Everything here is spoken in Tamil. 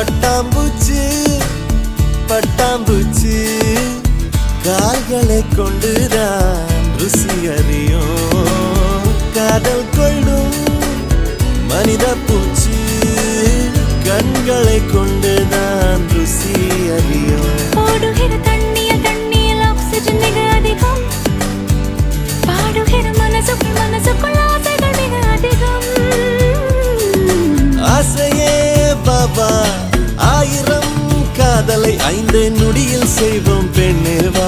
பட்டாம்பூச்சி பட்டாம்பூச்சி கால்களை கொண்டுதான் ருசி அறியும் காதல் கொள்ளும் மனித பூச்சி கண்களை கொண்டுதான் ருசி அறியும் ஓடுகிற தண்ணியில் ஆக்சிஜன் மிக அதிகம் பாடுகிற மனசுக்குள் ஆசைகள் மிக அதிகம் ஆசையே பாபா ஆயிரம் காதலை 5 நொடியில் செய்வோம் பெண்ணே வா